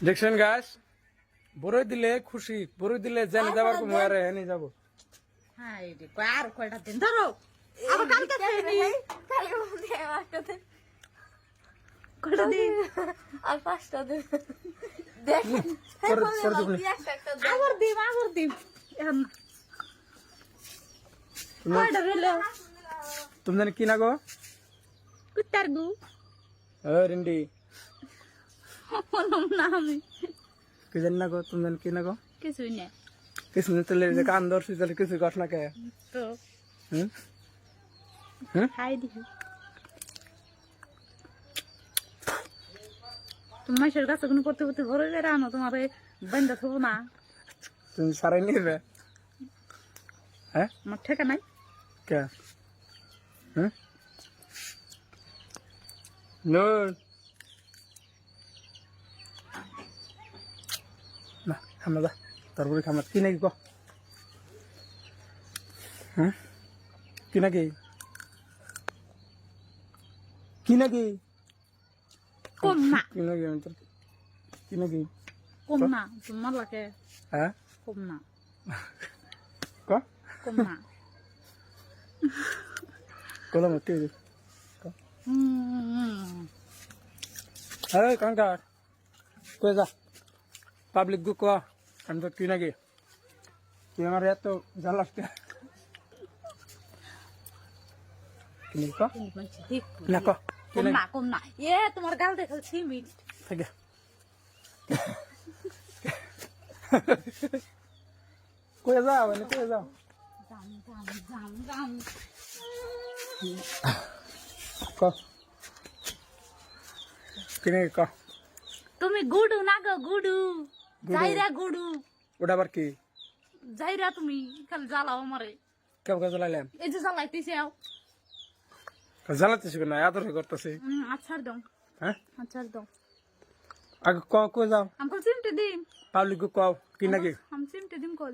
দেখছেন গাছ বড়ই দিলে খুশি বড়ই দিলে জেনে যাবার কোনো আরে এনে যাব হ্যাঁ এই রে আর কয়টা দিন ধরো আবার কালকে খাইনি কালকে বলতে একটা দিন কয়টা দিন আর 5টা দিন দেখেন আবার দিম এখন কয়টা রইলো তুমি জানি কি না গো কুত্তার গু রিন্ডি বললাম না আমি কি জানি না গো তুমি জানি কি না গো কিছুই না কিছু না তাহলে যে কান ধরছি তাহলে কিছু ঘট না কে তো হুম হুম খাই দিই তুমি মাসের কাছে কোনো পড়তে পড়তে ঘরে বেড়ানো তোমার বান্ধা থাকবো না তুমি সারাই নিবে হ্যাঁ আমার ঠেকা নাই কে হুম নূর না খামা যা তারপরে খামা কি নাকি গো হ্যাঁ কি নাকি কি নাকি কম না কি নাকি আমি তোর কি নাকি কম না তোমার লাগে হ্যাঁ কম না ক কম না কলম কে আরে কাঙ্কার কই যা পাবলিক গু ক আমি তো কি নাকি তুই আমার এত জ্বালাসতে কি নাকি ক না ক কি নাকি কম না তোমার গাল দেখাচ্ছি মিট থেকে কই যাও মানে কই যাও জাম ক কি নাকি ক তুমি গুডু না গো গুডু যাইরা গুডু ওটা আবার কি যাইরা তুমি খালি জ্বালাও আমারে কেউ কে জ্বালাইলাম এই যে জ্বালাইতেছে জ্বালাতেছি না আদর করতেছি আচ্ছা দাও হ্যাঁ আচ্ছা দাও আগে ক কই যাও আমকল চিমটে দিম পাবলিক গু কও কি নাকি আমি চিমটে দিম কল